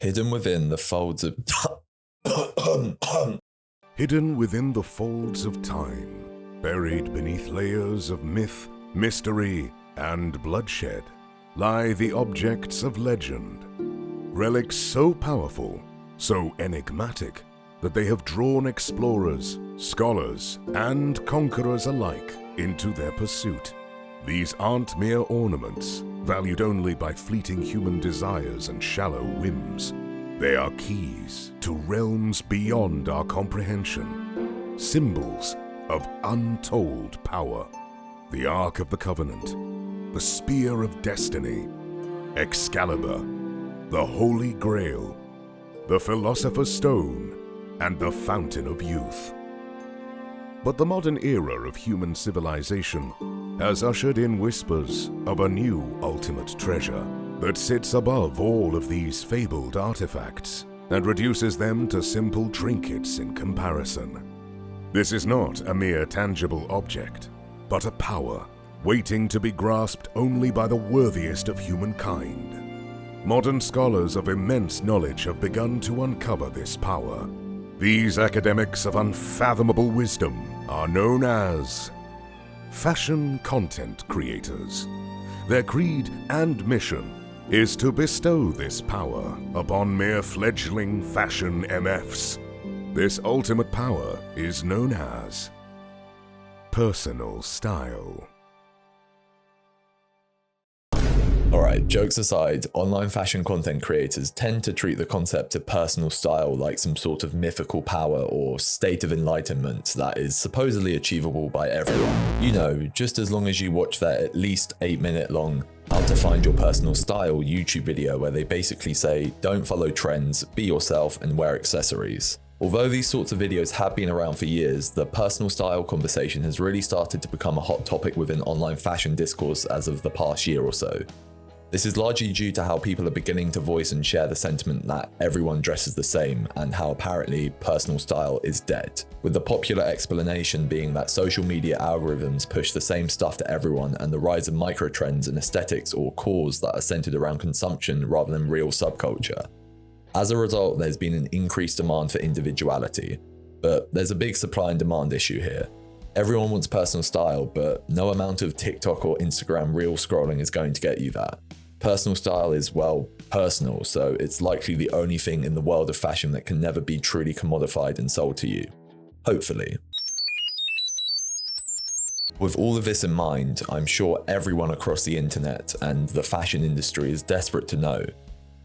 Hidden within the folds of Hidden within the folds of time, buried beneath layers of myth, mystery, and bloodshed, lie the objects of legend. Relics so powerful, so enigmatic, that they have drawn explorers, scholars, and conquerors alike into their pursuit. These aren't mere ornaments, valued only by fleeting human desires and shallow whims. They are keys to realms beyond our comprehension, symbols of untold power. The Ark of the Covenant, the Spear of Destiny, Excalibur, the Holy Grail, the Philosopher's Stone, and the Fountain of Youth. But the modern era of human civilization has ushered in whispers of a new ultimate treasure that sits above all of these fabled artifacts and reduces them to simple trinkets in comparison. This is not a mere tangible object, but a power waiting to be grasped only by the worthiest of humankind. Modern scholars of immense knowledge have begun to uncover this power. These academics of unfathomable wisdom are known as fashion content creators. Their creed and mission is to bestow this power upon mere fledgling fashion MFs. This ultimate power is known as personal style. Alright, jokes aside, online fashion content creators tend to treat the concept of personal style like some sort of mythical power or state of enlightenment that is supposedly achievable by everyone. You know, just as long as you watch that at least 8-minute long How to Find Your Personal Style YouTube video where they basically say, don't follow trends, be yourself and wear accessories. Although these sorts of videos have been around for years, the personal style conversation has really started to become a hot topic within online fashion discourse as of the past year or so. This is largely due to how people are beginning to voice and share the sentiment that everyone dresses the same and how apparently personal style is dead, with the popular explanation being that social media algorithms push the same stuff to everyone and the rise of microtrends and aesthetics or cores that are centered around consumption rather than real subculture. As a result, there's been an increased demand for individuality, but there's a big supply and demand issue here. Everyone wants personal style, but no amount of TikTok or Instagram reel scrolling is going to get you that. Personal style is, well, personal, so it's likely the only thing in the world of fashion that can never be truly commodified and sold to you. Hopefully. With all of this in mind, I'm sure everyone across the internet and the fashion industry is desperate to know,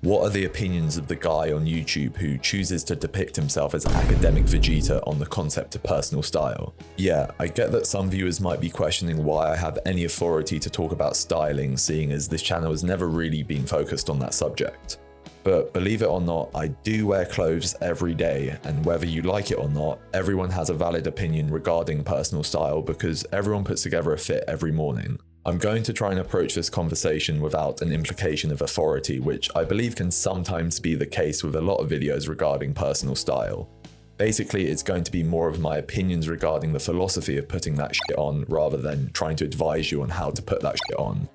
what are the opinions of the guy on YouTube who chooses to depict himself as academic Vegeta on the concept of personal style? Yeah, I get that some viewers might be questioning why I have any authority to talk about styling, seeing as this channel has never really been focused on that subject. But believe it or not, I do wear clothes every day, and whether you like it or not, everyone has a valid opinion regarding personal style because everyone puts together a fit every morning. I'm going to try and approach this conversation without an implication of authority, which I believe can sometimes be the case with a lot of videos regarding personal style. Basically, it's going to be more of my opinions regarding the philosophy of putting that shit on rather than trying to advise you on how to put that shit on.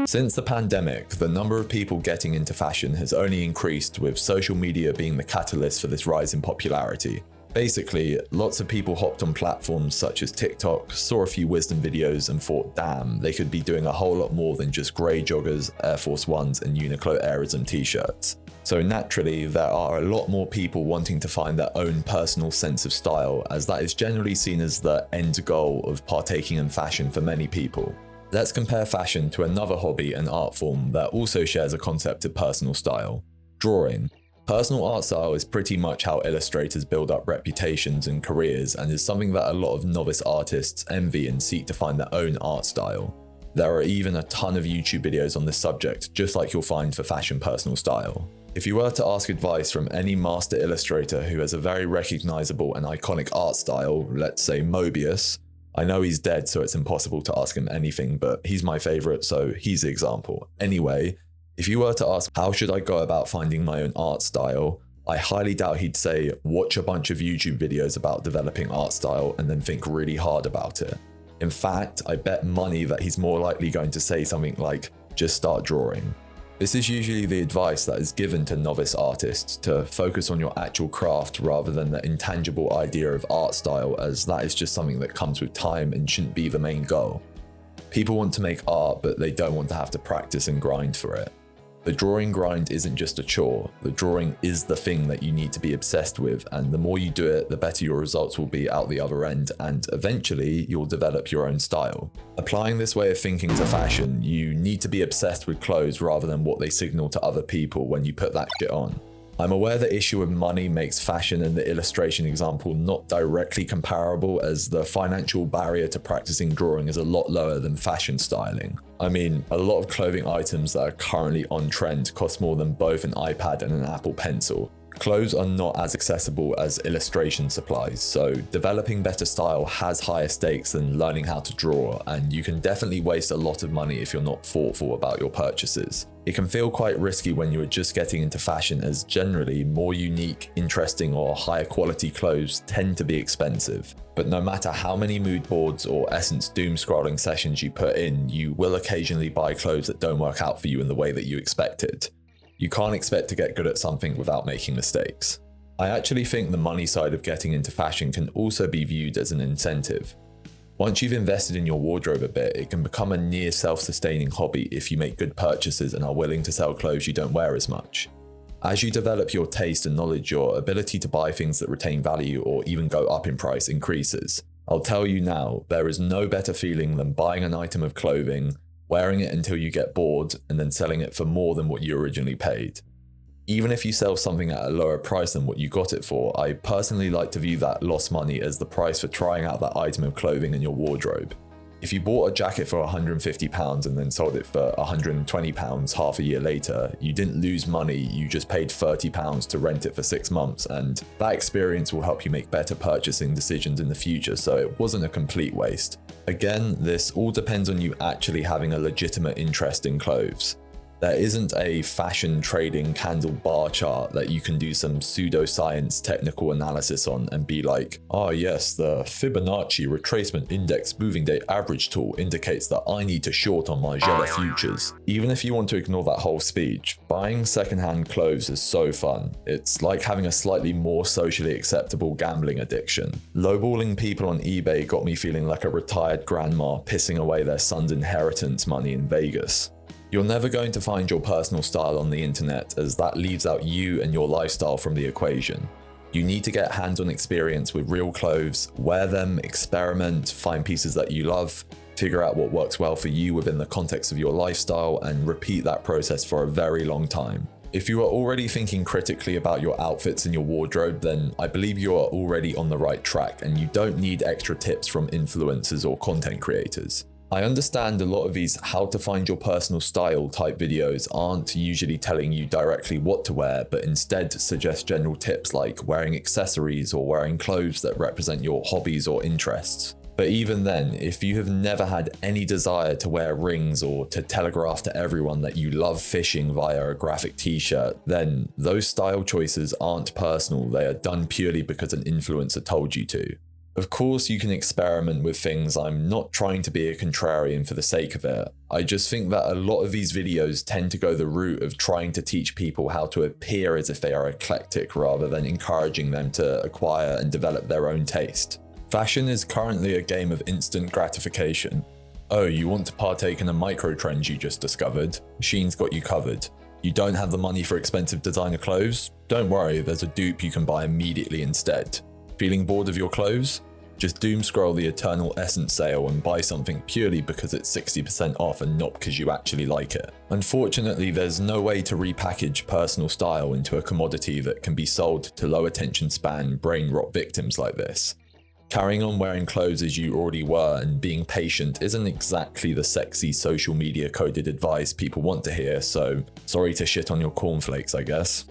Since the pandemic, the number of people getting into fashion has only increased, with social media being the catalyst for this rise in popularity. Basically, lots of people hopped on platforms such as TikTok, saw a few wisdom videos and thought, damn, they could be doing a whole lot more than just grey joggers, Air Force Ones and Uniqlo Airism t-shirts. So naturally, there are a lot more people wanting to find their own personal sense of style, as that is generally seen as the end goal of partaking in fashion for many people. Let's compare fashion to another hobby and art form that also shares a concept of personal style: drawing. Personal art style is pretty much how illustrators build up reputations and careers, and is something that a lot of novice artists envy and seek to find their own art style. There are even a ton of YouTube videos on this subject, just like you'll find for fashion personal style. If you were to ask advice from any master illustrator who has a very recognizable and iconic art style, let's say Mobius, I know he's dead so it's impossible to ask him anything, but he's my favorite, so he's the example. Anyway, if you were to ask how should I go about finding my own art style, I highly doubt he'd say watch a bunch of YouTube videos about developing art style and then think really hard about it. In fact, I bet money that he's more likely going to say something like just start drawing. This is usually the advice that is given to novice artists, to focus on your actual craft rather than the intangible idea of art style, as that is just something that comes with time and shouldn't be the main goal. People want to make art, but they don't want to have to practice and grind for it. The drawing grind isn't just a chore, the drawing is the thing that you need to be obsessed with, and the more you do it, the better your results will be out the other end, and eventually you'll develop your own style. Applying this way of thinking to fashion, you need to be obsessed with clothes rather than what they signal to other people when you put that shit on. I'm aware the issue with money makes fashion and the illustration example not directly comparable, as the financial barrier to practicing drawing is a lot lower than fashion styling. I mean, a lot of clothing items that are currently on trend cost more than both an iPad and an Apple Pencil. Clothes are not as accessible as illustration supplies, so developing better style has higher stakes than learning how to draw, and you can definitely waste a lot of money if you're not thoughtful about your purchases. It can feel quite risky when you are just getting into fashion, as generally more unique, interesting or higher quality clothes tend to be expensive. But no matter how many mood boards or essence doom scrolling sessions you put in, you will occasionally buy clothes that don't work out for you in the way that you expected. You can't expect to get good at something without making mistakes. I actually think the money side of getting into fashion can also be viewed as an incentive. Once you've invested in your wardrobe a bit, it can become a near self-sustaining hobby if you make good purchases and are willing to sell clothes you don't wear as much. As you develop your taste and knowledge, your ability to buy things that retain value or even go up in price increases. I'll tell you now, there is no better feeling than buying an item of clothing, wearing it until you get bored, and then selling it for more than what you originally paid. Even if you sell something at a lower price than what you got it for, I personally like to view that lost money as the price for trying out that item of clothing in your wardrobe. If you bought a jacket for £150 and then sold it for £120 half a year later, you didn't lose money, you just paid £30 to rent it for 6 months, and that experience will help you make better purchasing decisions in the future, so it wasn't a complete waste. Again, this all depends on you actually having a legitimate interest in clothes. There isn't a fashion trading candle bar chart that you can do some pseudoscience technical analysis on and be like, oh yes, the Fibonacci retracement index moving day average tool indicates that I need to short on my Jella futures. Even if you want to ignore that whole speech, buying secondhand clothes is so fun. It's like having a slightly more socially acceptable gambling addiction. Lowballing people on eBay got me feeling like a retired grandma pissing away their son's inheritance money in Vegas. You're never going to find your personal style on the internet, as that leaves out you and your lifestyle from the equation. You need to get hands-on experience with real clothes, wear them, experiment, find pieces that you love, figure out what works well for you within the context of your lifestyle, and repeat that process for a very long time. If you are already thinking critically about your outfits and your wardrobe, then I believe you are already on the right track and you don't need extra tips from influencers or content creators. I understand a lot of these how to find your personal style type videos aren't usually telling you directly what to wear, but instead suggest general tips like wearing accessories or wearing clothes that represent your hobbies or interests. But even then, if you have never had any desire to wear rings or to telegraph to everyone that you love fishing via a graphic t-shirt, then those style choices aren't personal, they are done purely because an influencer told you to. Of course, you can experiment with things. I'm not trying to be a contrarian for the sake of it. I just think that a lot of these videos tend to go the route of trying to teach people how to appear as if they are eclectic rather than encouraging them to acquire and develop their own taste. Fashion is currently a game of instant gratification. Oh, you want to partake in a micro trend you just discovered? Shein's got you covered. You don't have the money for expensive designer clothes? Don't worry, there's a dupe you can buy immediately instead. Feeling bored of your clothes? Just doom scroll the Eternal Essence sale and buy something purely because it's 60% off and not because you actually like it. Unfortunately, there's no way to repackage personal style into a commodity that can be sold to low attention span brain rot victims like this. Carrying on wearing clothes as you already were and being patient isn't exactly the sexy social media coded advice people want to hear, so sorry to shit on your cornflakes, I guess.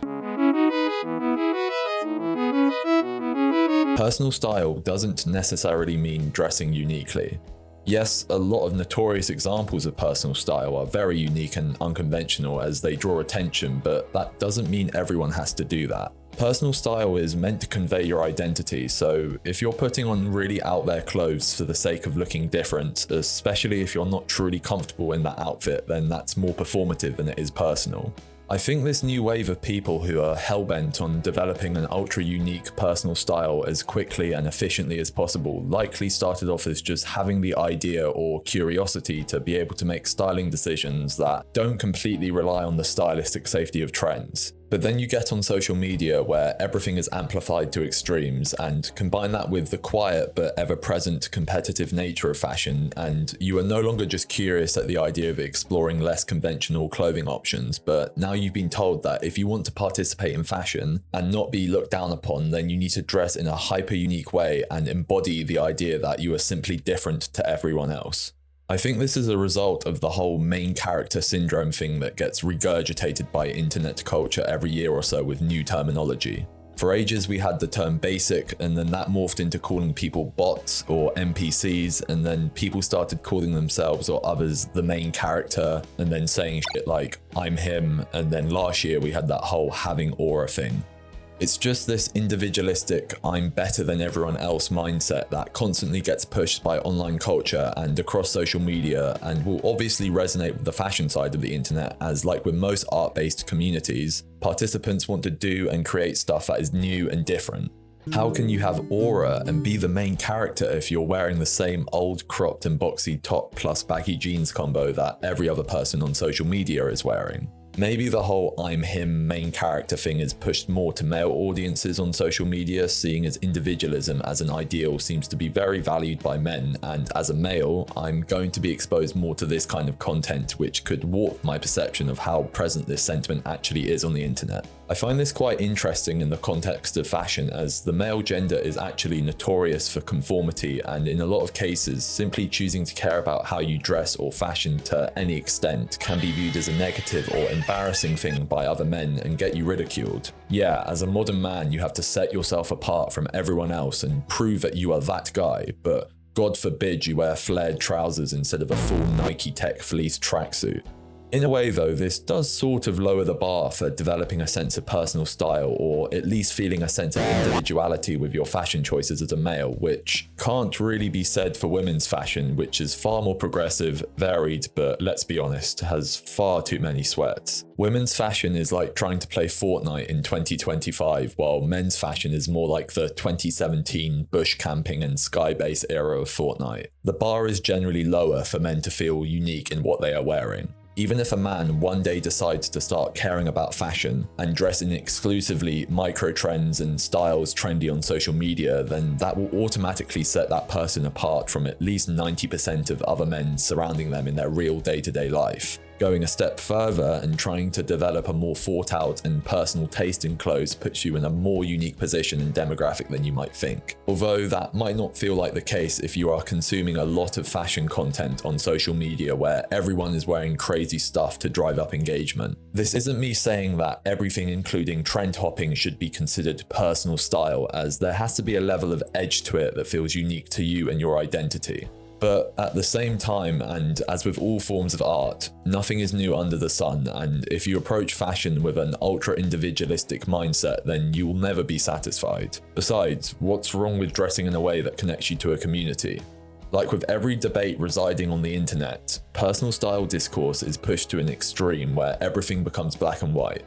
Personal style doesn't necessarily mean dressing uniquely. Yes, a lot of notorious examples of personal style are very unique and unconventional as they draw attention, but that doesn't mean everyone has to do that. Personal style is meant to convey your identity, so if you're putting on really out there clothes for the sake of looking different, especially if you're not truly comfortable in that outfit, then that's more performative than it is personal. I think this new wave of people who are hell-bent on developing an ultra-unique personal style as quickly and efficiently as possible likely started off as just having the idea or curiosity to be able to make styling decisions that don't completely rely on the stylistic safety of trends. But then you get on social media where everything is amplified to extremes, and combine that with the quiet but ever-present competitive nature of fashion, and you are no longer just curious at the idea of exploring less conventional clothing options, but now you've been told that if you want to participate in fashion and not be looked down upon, then you need to dress in a hyper-unique way and embody the idea that you are simply different to everyone else. I think this is a result of the whole main character syndrome thing that gets regurgitated by internet culture every year or so with new terminology. For ages we had the term basic, and then that morphed into calling people bots or NPCs, and then people started calling themselves or others the main character, and then saying shit like, I'm him, and then last year we had that whole having aura thing. It's just this individualistic, I'm better than everyone else mindset that constantly gets pushed by online culture and across social media, and will obviously resonate with the fashion side of the internet, as like with most art-based communities, participants want to do and create stuff that is new and different. How can you have aura and be the main character if you're wearing the same old cropped and boxy top plus baggy jeans combo that every other person on social media is wearing? Maybe the whole I'm him main character thing is pushed more to male audiences on social media, seeing as individualism as an ideal seems to be very valued by men, and as a male, I'm going to be exposed more to this kind of content, which could warp my perception of how present this sentiment actually is on the internet. I find this quite interesting in the context of fashion, as the male gender is actually notorious for conformity, and in a lot of cases, simply choosing to care about how you dress or fashion to any extent can be viewed as a negative or embarrassing thing by other men and get you ridiculed. Yeah, as a modern man, you have to set yourself apart from everyone else and prove that you are that guy, but God forbid you wear flared trousers instead of a full Nike Tech fleece tracksuit. In a way though, this does sort of lower the bar for developing a sense of personal style, or at least feeling a sense of individuality with your fashion choices as a male, which can't really be said for women's fashion, which is far more progressive, varied, but let's be honest, has far too many sweats. Women's fashion is like trying to play Fortnite in 2025, while men's fashion is more like the 2017 bush camping and skybase era of Fortnite. The bar is generally lower for men to feel unique in what they are wearing. Even if a man one day decides to start caring about fashion and dress in exclusively micro trends and styles trendy on social media, then that will automatically set that person apart from at least 90% of other men surrounding them in their real day-to-day life. Going a step further and trying to develop a more thought out and personal taste in clothes puts you in a more unique position and demographic than you might think. Although that might not feel like the case if you are consuming a lot of fashion content on social media where everyone is wearing crazy stuff to drive up engagement. This isn't me saying that everything including trend hopping should be considered personal style, as there has to be a level of edge to it that feels unique to you and your identity. But at the same time, and as with all forms of art, nothing is new under the sun, and if you approach fashion with an ultra-individualistic mindset, then you will never be satisfied. Besides, what's wrong with dressing in a way that connects you to a community? Like with every debate residing on the internet, personal style discourse is pushed to an extreme where everything becomes black and white.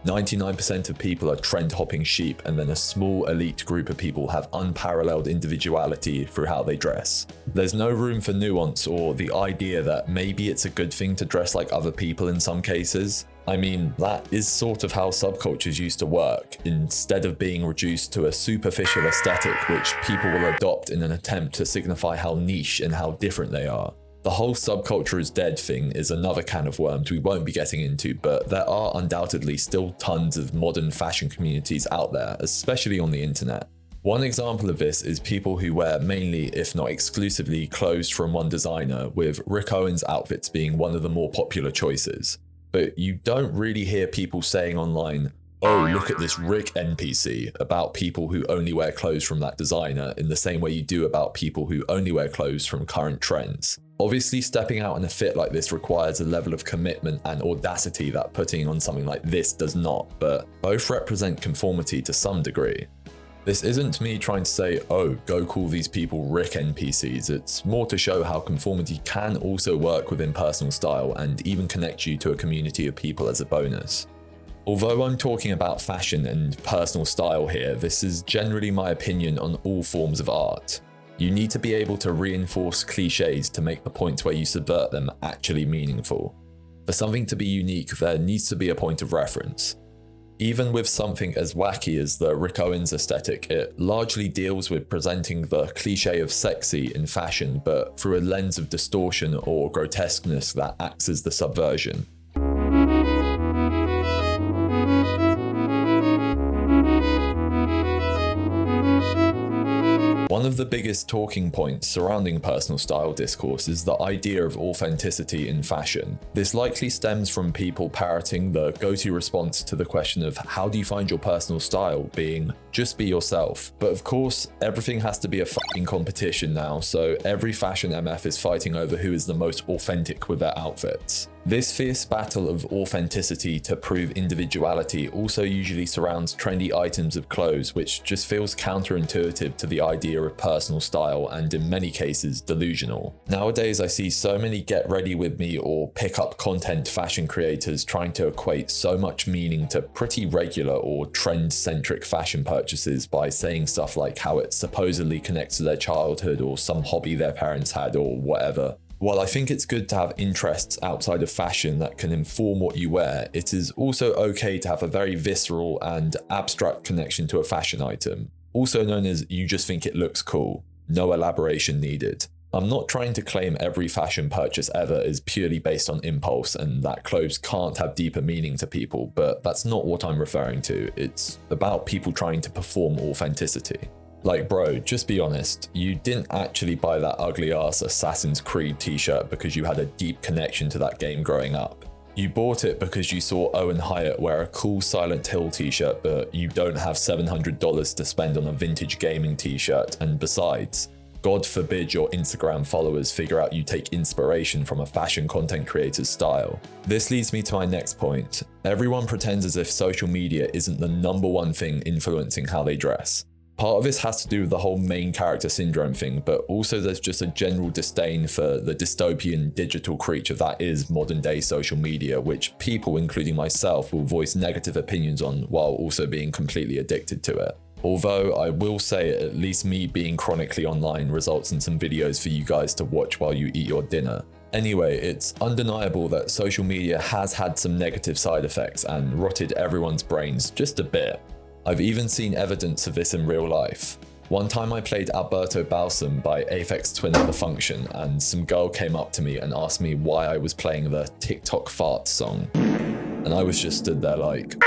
99% of people are trend-hopping sheep, and then a small elite group of people have unparalleled individuality through how they dress. There's no room for nuance or the idea that maybe it's a good thing to dress like other people in some cases. I mean, that is sort of how subcultures used to work, instead of being reduced to a superficial aesthetic which people will adopt in an attempt to signify how niche and how different they are. The whole subculture is dead thing is another can of worms we won't be getting into, but there are undoubtedly still tons of modern fashion communities out there, especially on the internet. One example of this is people who wear mainly, if not exclusively, clothes from one designer, with Rick Owens outfits being one of the more popular choices. But you don't really hear people saying online, oh, look at this Rick NPC, about people who only wear clothes from that designer in the same way you do about people who only wear clothes from current trends. Obviously, stepping out in a fit like this requires a level of commitment and audacity that putting on something like this does not, but both represent conformity to some degree. This isn't me trying to say, oh, go call these people Rick NPCs. It's more to show how conformity can also work within personal style and even connect you to a community of people as a bonus. Although I'm talking about fashion and personal style here, this is generally my opinion on all forms of art. You need to be able to reinforce cliches to make the points where you subvert them actually meaningful. For something to be unique, there needs to be a point of reference. Even with something as wacky as the Rick Owens aesthetic, it largely deals with presenting the cliche of sexy in fashion, but through a lens of distortion or grotesqueness that acts as the subversion. One of the biggest talking points surrounding personal style discourse is the idea of authenticity in fashion. This likely stems from people parroting the go-to response to the question of how do you find your personal style being, just be yourself. But of course, everything has to be a fucking competition now, so every fashion MF is fighting over who is the most authentic with their outfits. This fierce battle of authenticity to prove individuality also usually surrounds trendy items of clothes, which just feels counterintuitive to the idea of personal style and in many cases delusional. Nowadays I see so many get ready with me or pick up content fashion creators trying to equate so much meaning to pretty regular or trend-centric fashion purchases by saying stuff like how it supposedly connects to their childhood or some hobby their parents had or whatever. While I think it's good to have interests outside of fashion that can inform what you wear, it is also okay to have a very visceral and abstract connection to a fashion item, also known as you just think it looks cool. No elaboration needed. I'm not trying to claim every fashion purchase ever is purely based on impulse and that clothes can't have deeper meaning to people, but that's not what I'm referring to. It's about people trying to perform authenticity. Like bro, just be honest, you didn't actually buy that ugly ass Assassin's Creed t-shirt because you had a deep connection to that game growing up. You bought it because you saw Owen Hyatt wear a cool Silent Hill t-shirt, but you don't have $700 to spend on a vintage gaming t-shirt, and besides, God forbid your Instagram followers figure out you take inspiration from a fashion content creator's style. This leads me to my next point. Everyone pretends as if social media isn't the number one thing influencing how they dress. Part of this has to do with the whole main character syndrome thing, but also there's just a general disdain for the dystopian digital creature that is modern day social media, which people, including myself, will voice negative opinions on while also being completely addicted to it. Although I will say at least me being chronically online results in some videos for you guys to watch while you eat your dinner. Anyway, it's undeniable that social media has had some negative side effects and rotted everyone's brains just a bit. I've even seen evidence of this in real life. One time I played Alberto Balsam by Aphex Twin at the function, and some girl came up to me and asked me why I was playing the TikTok fart song. And I was just stood there like...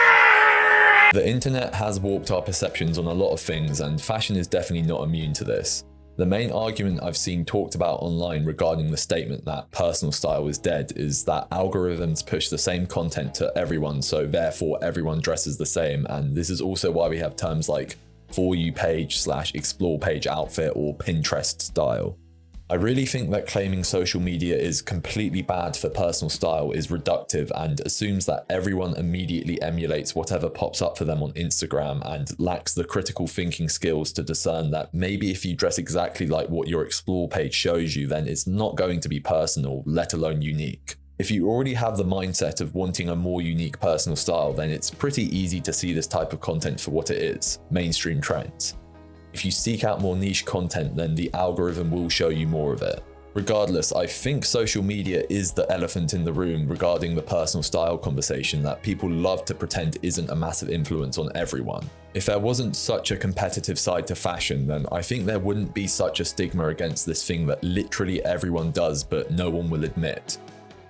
The internet has warped our perceptions on a lot of things, and fashion is definitely not immune to this. The main argument I've seen talked about online regarding the statement that personal style is dead is that algorithms push the same content to everyone, so therefore everyone dresses the same, and this is also why we have terms like For You page / explore page outfit or Pinterest style. I really think that claiming social media is completely bad for personal style is reductive and assumes that everyone immediately emulates whatever pops up for them on Instagram and lacks the critical thinking skills to discern that maybe if you dress exactly like what your explore page shows you, then it's not going to be personal, let alone unique. If you already have the mindset of wanting a more unique personal style, then it's pretty easy to see this type of content for what it is, mainstream trends. If you seek out more niche content, then the algorithm will show you more of it. Regardless, I think social media is the elephant in the room regarding the personal style conversation that people love to pretend isn't a massive influence on everyone. If there wasn't such a competitive side to fashion, then I think there wouldn't be such a stigma against this thing that literally everyone does but no one will admit.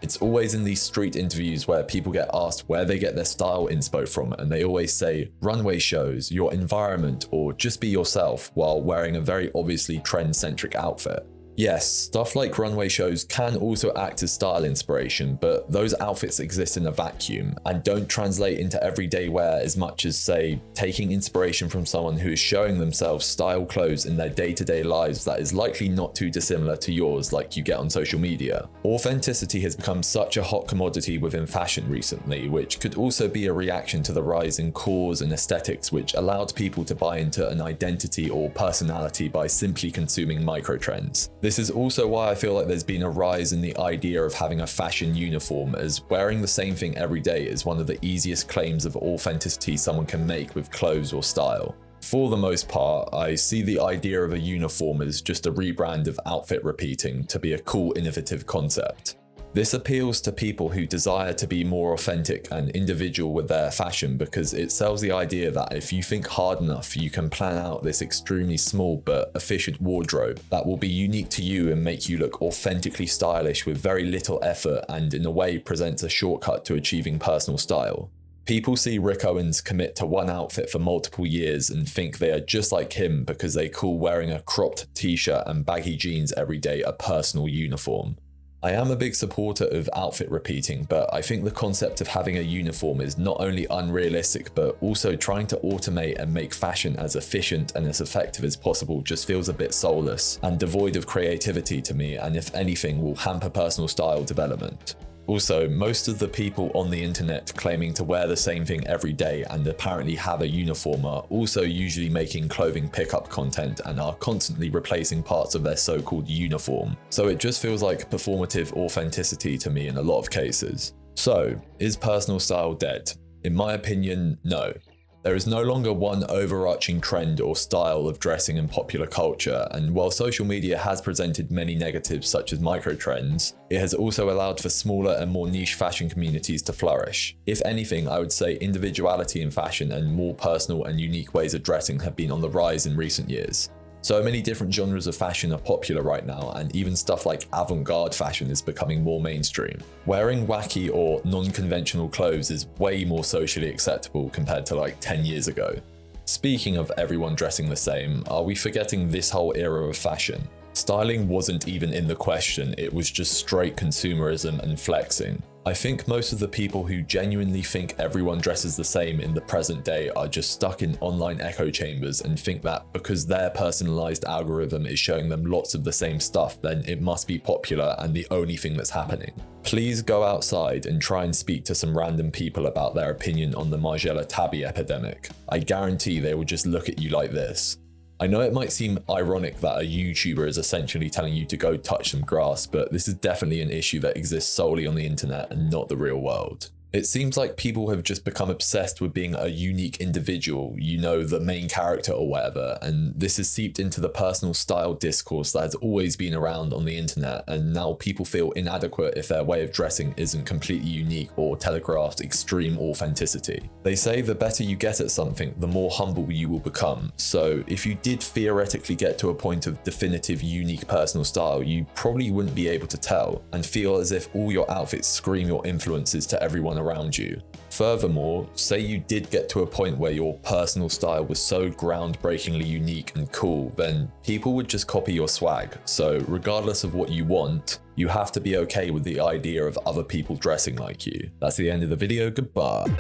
It's always in these street interviews where people get asked where they get their style inspo from, and they always say runway shows, your environment, or just be yourself while wearing a very obviously trend-centric outfit. Yes, stuff like runway shows can also act as style inspiration, but those outfits exist in a vacuum and don't translate into everyday wear as much as, say, taking inspiration from someone who is showing themselves style clothes in their day-to-day lives that is likely not too dissimilar to yours like you get on social media. Authenticity has become such a hot commodity within fashion recently, which could also be a reaction to the rise in cores and aesthetics which allowed people to buy into an identity or personality by simply consuming microtrends. This is also why I feel like there's been a rise in the idea of having a fashion uniform, as wearing the same thing every day is one of the easiest claims of authenticity someone can make with clothes or style. For the most part, I see the idea of a uniform as just a rebrand of outfit repeating to be a cool, innovative concept. This appeals to people who desire to be more authentic and individual with their fashion because it sells the idea that if you think hard enough, you can plan out this extremely small but efficient wardrobe that will be unique to you and make you look authentically stylish with very little effort and in a way presents a shortcut to achieving personal style. People see Rick Owens commit to one outfit for multiple years and think they are just like him because they call wearing a cropped t-shirt and baggy jeans every day a personal uniform. I am a big supporter of outfit repeating, but I think the concept of having a uniform is not only unrealistic, but also trying to automate and make fashion as efficient and as effective as possible just feels a bit soulless and devoid of creativity to me, and if anything will hamper personal style development. Also, most of the people on the internet claiming to wear the same thing every day and apparently have a uniform are also usually making clothing pickup content and are constantly replacing parts of their so-called uniform. So it just feels like performative authenticity to me in a lot of cases. So, is personal style dead? In my opinion, no. There is no longer one overarching trend or style of dressing in popular culture, and while social media has presented many negatives such as microtrends, it has also allowed for smaller and more niche fashion communities to flourish. If anything, I would say individuality in fashion and more personal and unique ways of dressing have been on the rise in recent years. So many different genres of fashion are popular right now, and even stuff like avant-garde fashion is becoming more mainstream. Wearing wacky or non-conventional clothes is way more socially acceptable compared to like 10 years ago. Speaking of everyone dressing the same, are we forgetting this whole era of fashion? Styling wasn't even in the question, it was just straight consumerism and flexing. I think most of the people who genuinely think everyone dresses the same in the present day are just stuck in online echo chambers and think that because their personalized algorithm is showing them lots of the same stuff, then it must be popular and the only thing that's happening. Please go outside and try and speak to some random people about their opinion on the Margiela tabby epidemic. I guarantee they will just look at you like this. I know it might seem ironic that a YouTuber is essentially telling you to go touch some grass, but this is definitely an issue that exists solely on the internet and not the real world. It seems like people have just become obsessed with being a unique individual, you know, the main character or whatever, and this has seeped into the personal style discourse that has always been around on the internet, and now people feel inadequate if their way of dressing isn't completely unique or telegraphs extreme authenticity. They say the better you get at something, the more humble you will become, so if you did theoretically get to a point of definitive unique personal style, you probably wouldn't be able to tell, and feel as if all your outfits scream your influences to everyone around you. Furthermore, say you did get to a point where your personal style was so groundbreakingly unique and cool, then people would just copy your swag. So regardless of what you want, you have to be okay with the idea of other people dressing like you. That's the end of the video, goodbye.